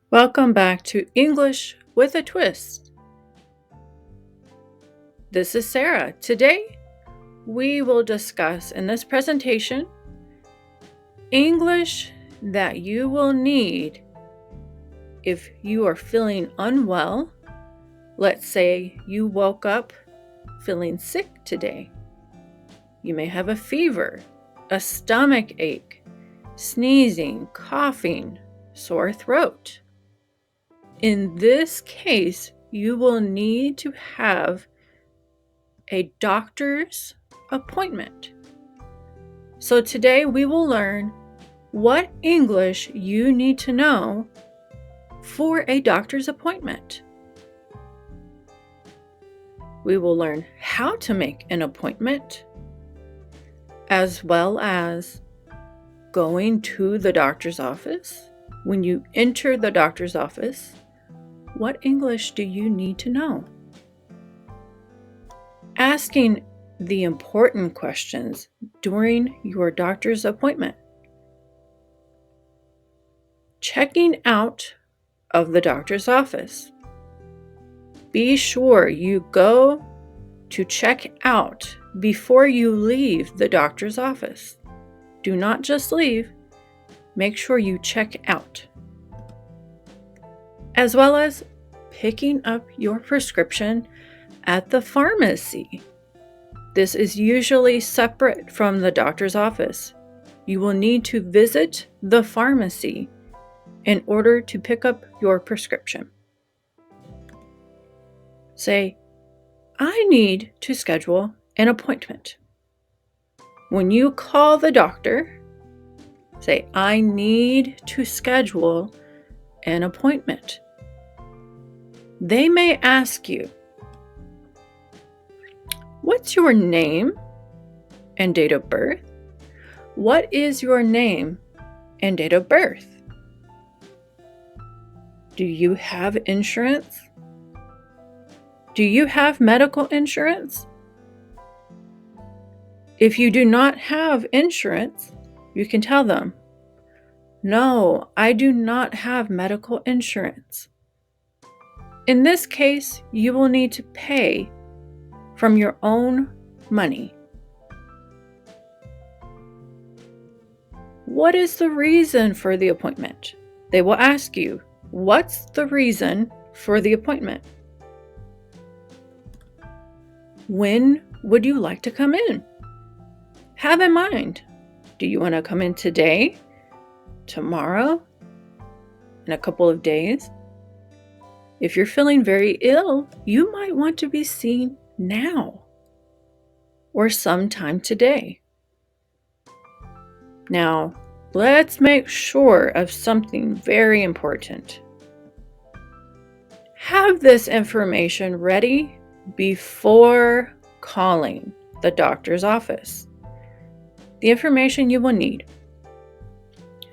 Welcome back to English with a Twist. This is Sarah. Today, we will discuss in this presentation English that you will need if you are feeling unwell. Let's say you woke up feeling sick today. You may have a fever, a stomach ache, sneezing, coughing, sore throat. In this case, you will need to have a doctor's appointment. So today we will learn what English you need to know for a doctor's appointment. We will learn how to make an appointment, as well as going to the doctor's office. When you enter the doctor's office, what English do you need to know? Asking the important questions during your doctor's appointment. Checking out of the doctor's office. Be sure you go to check out before you leave the doctor's office. Do not just leave. Make sure you check out. As well as picking up your prescription at the pharmacy. This is usually separate from the doctor's office. You will need to visit the pharmacy in order to pick up your prescription. Say, I need to schedule an appointment. When you call the doctor, say, I need to schedule an appointment. They may ask you, what's your name and date of birth? What is your name and date of birth? Do you have insurance? Do you have medical insurance? If you do not have insurance, you can tell them, no, I do not have medical insurance. In this case, you will need to pay from your own money. What is the reason for the appointment? They will ask you, what's the reason for the appointment? When would you like to come in? Have in mind, do you want to come in today, tomorrow, in a couple of days? If you're feeling very ill, you might want to be seen now or sometime today. Now, let's make sure of something very important. Have this information ready before calling the doctor's office. The information you will need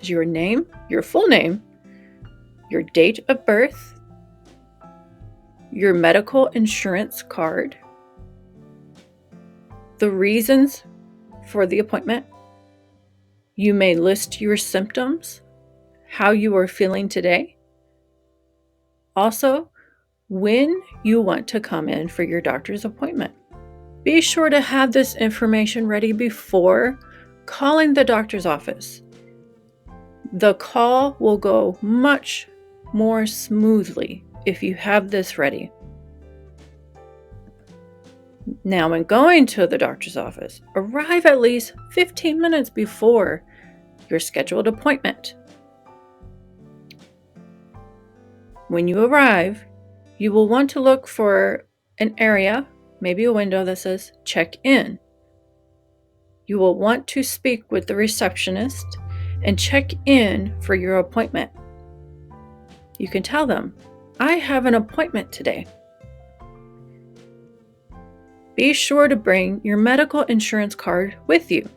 is your name, your full name, your date of birth, your medical insurance card, the reasons for the appointment. You may list your symptoms, how you are feeling today. Also, when you want to come in for your doctor's appointment. Be sure to have this information ready before calling the doctor's office. The call will go much more smoothly if you have this ready. Now, when going to the doctor's office, arrive at least 15 minutes before your scheduled appointment. When you arrive, you will want to look for an area, maybe a window that says check in. You will want to speak with the receptionist and check in for your appointment. You can tell them, I have an appointment today. Be sure to bring your medical insurance card with you.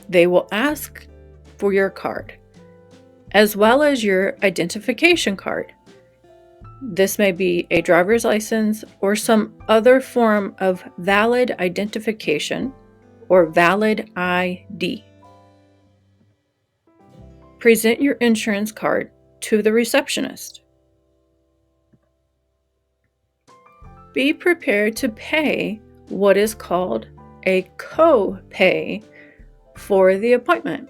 They will ask for your card, as well as your identification card. This may be a driver's license or some other form of valid identification or valid ID. Present your insurance card to the receptionist. Be prepared to pay what is called a co-pay for the appointment.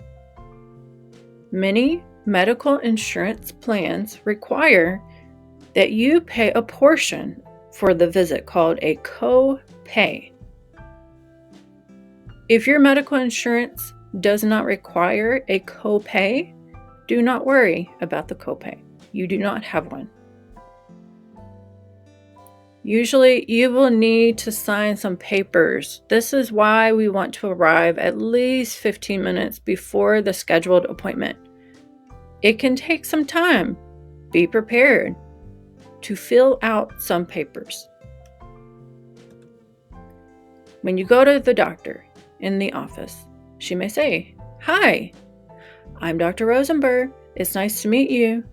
Many medical insurance plans require that you pay a portion for the visit called a co-pay. If your medical insurance does not require a co-pay, do not worry about the co-pay. You do not have one. Usually, you will need to sign some papers. This is why we want to arrive at least 15 minutes before the scheduled appointment. It can take some time. Be prepared to fill out some papers. When you go to the doctor in the office, she may say, "Hi, I'm Dr. Rosenberg. It's nice to meet you.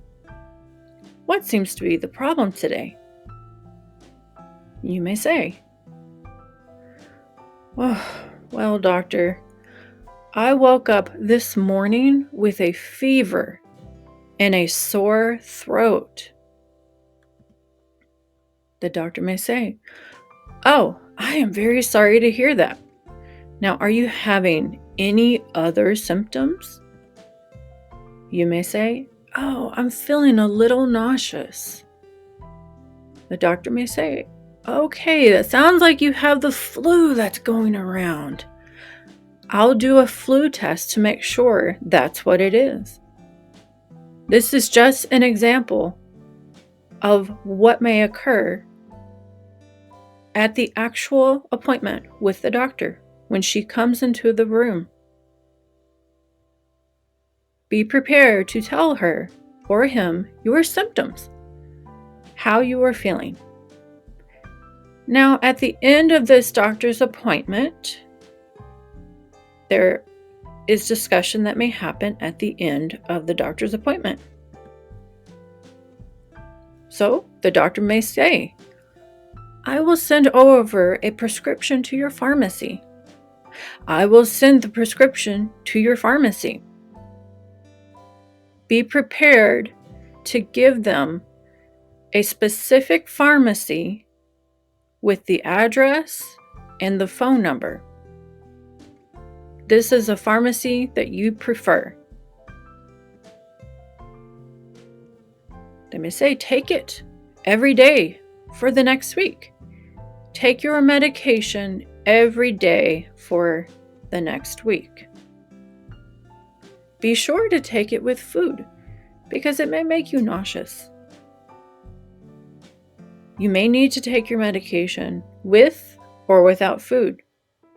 What seems to be the problem today?" You may say, "Oh, well, doctor, I woke up this morning with a fever and a sore throat." The doctor may say, "Oh, I am very sorry to hear that. Now, are you having any other symptoms?" You may say, "Oh, I'm feeling a little nauseous." The doctor may say, "Okay, that sounds like you have the flu that's going around. I'll do a flu test to make sure that's what it is." This is just an example of what may occur at the actual appointment with the doctor when she comes into the room. Be prepared to tell her or him your symptoms, how you are feeling. Now, at the end of this doctor's appointment, there is discussion that may happen at the end of the doctor's appointment. So, the doctor may say, "I will send over a prescription to your pharmacy. I will send the prescription to your pharmacy." Be prepared to give them a specific pharmacy with the address and the phone number. This is a pharmacy that you prefer. They may say, "Take it every day for the next week. Take your medication every day for the next week. Be sure to take it with food because it may make you nauseous. You may need to take your medication with or without food.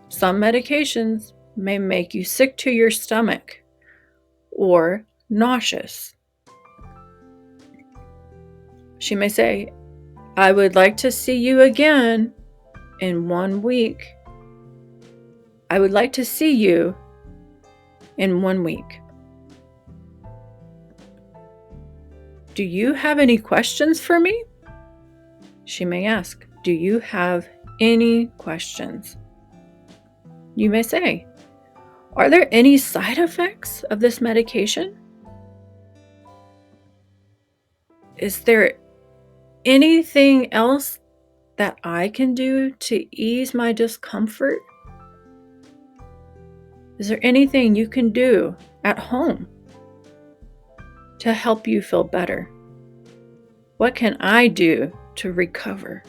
Some medications may make you sick to your stomach or nauseous." She may say, "I would like to see you again in 1 week. I would like to see you in 1 week. Do you have any questions for me?" She may ask, "Do you have any questions?" You may say, "Are there any side effects of this medication? Is there anything else that I can do to ease my discomfort? Is there anything you can do at home to help you feel better? What can I do to recover?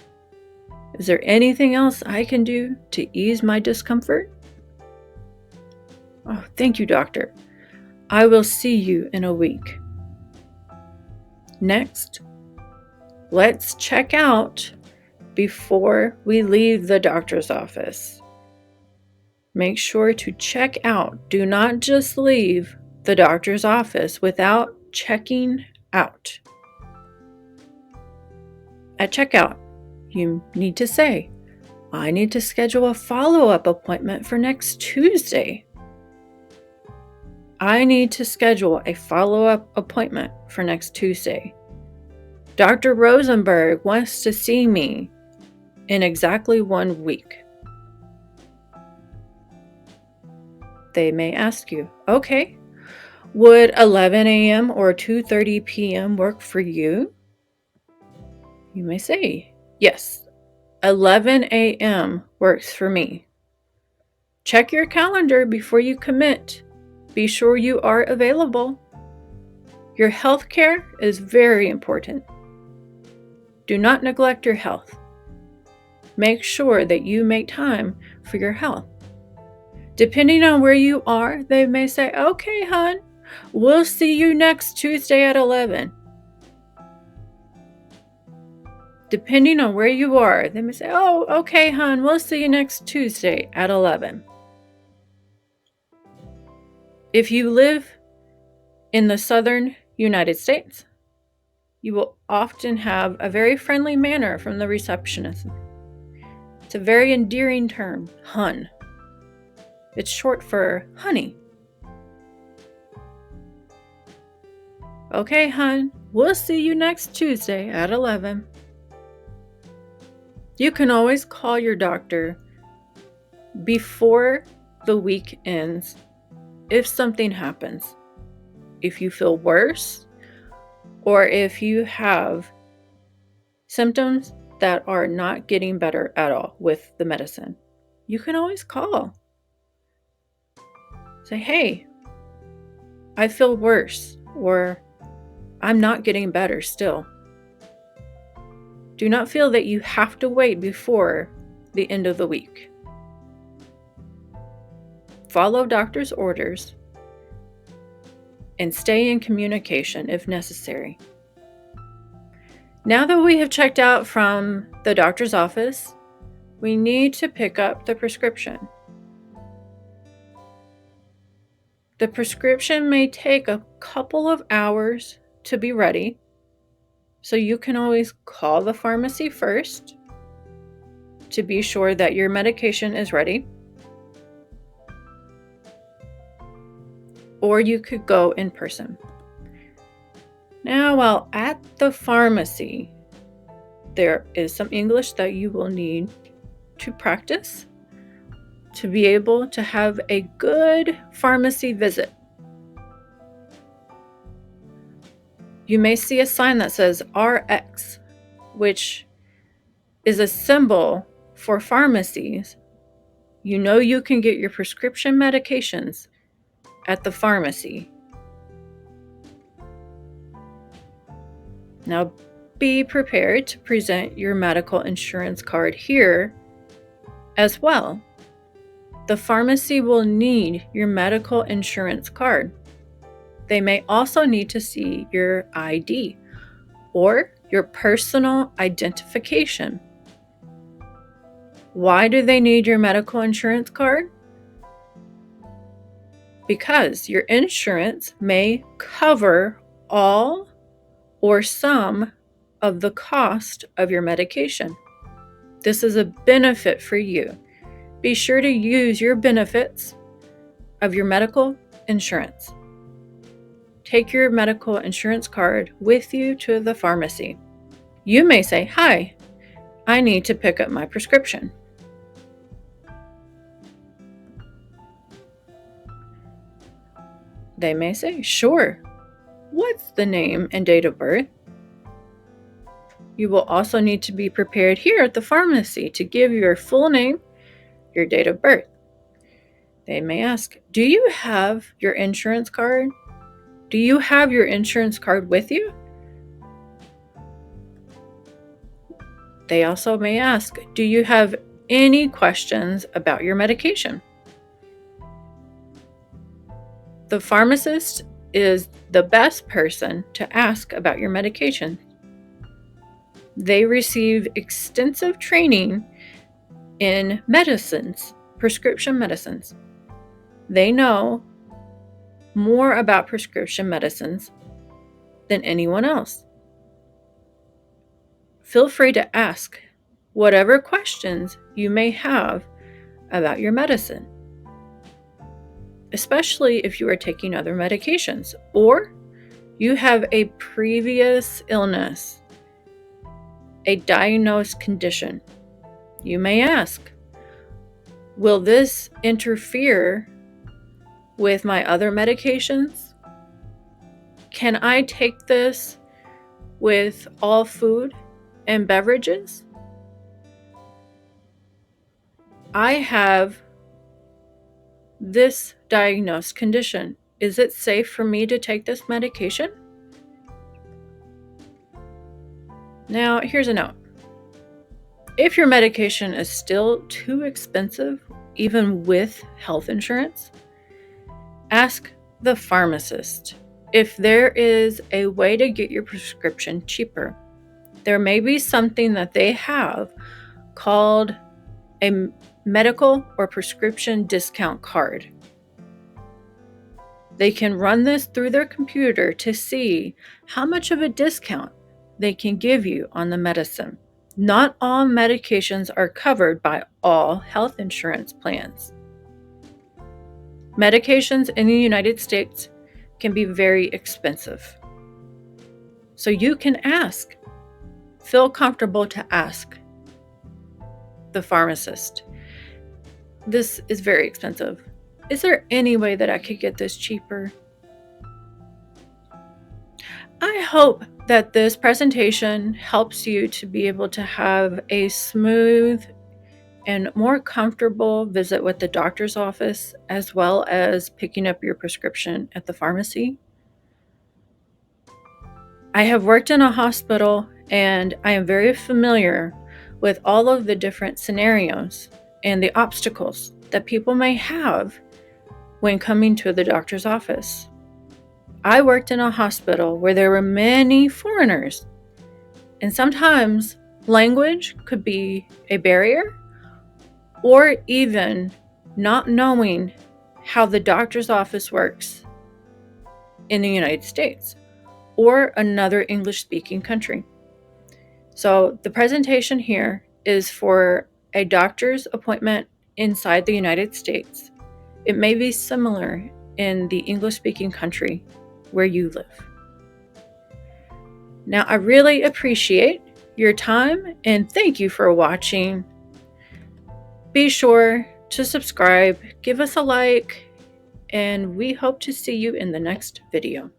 Is there anything else I can do to ease my discomfort?" "Oh, thank you, doctor. I will see you in a week." Next, let's check out before we leave the doctor's office. Make sure to check out. Do not just leave the doctor's office without checking out. At checkout, you need to say, "I need to schedule a follow-up appointment for next Tuesday. I need to schedule a follow-up appointment for next Tuesday. Dr. Rosenberg wants to see me in exactly 1 week." They may ask you, "Okay, Would 11 a.m. or 2:30 p.m. work for you? You may say, yes, 11 a.m. works for me. Check your calendar before you commit. Be sure you are available. Your health care is very important. Do not neglect your health. Make sure that you make time for your health. Depending on where you are, they may say, okay, hon, we'll see you next Tuesday at 11. Depending on where you are, they may say, oh, okay, hon, we'll see you next Tuesday at 11. If you live in the southern United States, you will often have a very friendly manner from the receptionist. It's a very endearing term, hun. It's short for honey. Okay, hun, we'll see you next Tuesday at 11. You can always call your doctor before the week ends if something happens. If you feel worse, or if you have symptoms that are not getting better at all with the medicine, you can always call. Say, hey, I feel worse, or I'm not getting better still. Do not feel that you have to wait before the end of the week. Follow doctor's orders and stay in communication if necessary. Now that we have checked out from the doctor's office, we need to pick up the prescription. The prescription may take a couple of hours to be ready, so you can always call the pharmacy first to be sure that your medication is ready. Or you could go in person. Now, while at the pharmacy, there is some English that you will need to practice to be able to have a good pharmacy visit. You may see a sign that says RX, which is a symbol for pharmacies. You know you can get your prescription medications at the pharmacy. Now, be prepared to present your medical insurance card here as well. The pharmacy will need your medical insurance card. They may also need to see your ID or your personal identification. Why do they need your medical insurance card? Because your insurance may cover all or some of the cost of your medication. This is a benefit for you. Be sure to use your benefits of your medical insurance. Take your medical insurance card with you to the pharmacy. You may say, hi, I need to pick up my prescription. They may say, sure. What's the name and date of birth? You will also need to be prepared here at the pharmacy to give your full name, your date of birth. They may ask, do you have your insurance card? Do you have your insurance card with you? They also may ask, do you have any questions about your medication? The pharmacist is the best person to ask about your medication. They receive extensive training in medicines, prescription medicines. They know more about prescription medicines than anyone else. Feel free to ask whatever questions you may have about your medicine, especially if you are taking other medications or you have a previous illness, a diagnosed condition. You may ask, will this interfere with my other medications? Can I take this with all food and beverages? I have this diagnosed condition. Is it safe for me to take this medication? Now, here's a note. If your medication is still too expensive, even with health insurance, ask the pharmacist if there is a way to get your prescription cheaper. There may be something that they have called a medical or prescription discount card. They can run this through their computer to see how much of a discount they can give you on the medicine. Not all medications are covered by all health insurance plans. Medications in the United States can be very expensive. So you can ask. Feel comfortable to ask the pharmacist. This is very expensive. Is there any way that I could get this cheaper? I hope that this presentation helps you to be able to have a smooth and more comfortable visit with the doctor's office, as well as picking up your prescription at the pharmacy. I have worked in a hospital and I am very familiar with all of the different scenarios and the obstacles that people may have when coming to the doctor's office. I worked in a hospital where there were many foreigners, and sometimes language could be a barrier, or even not knowing how the doctor's office works in the United States or another English-speaking country. So the presentation here is for a doctor's appointment inside the United States. It may be similar in the English-speaking country where you live. Now, I really appreciate your time and thank you for watching. Be sure to subscribe, give us a like, and we hope to see you in the next video.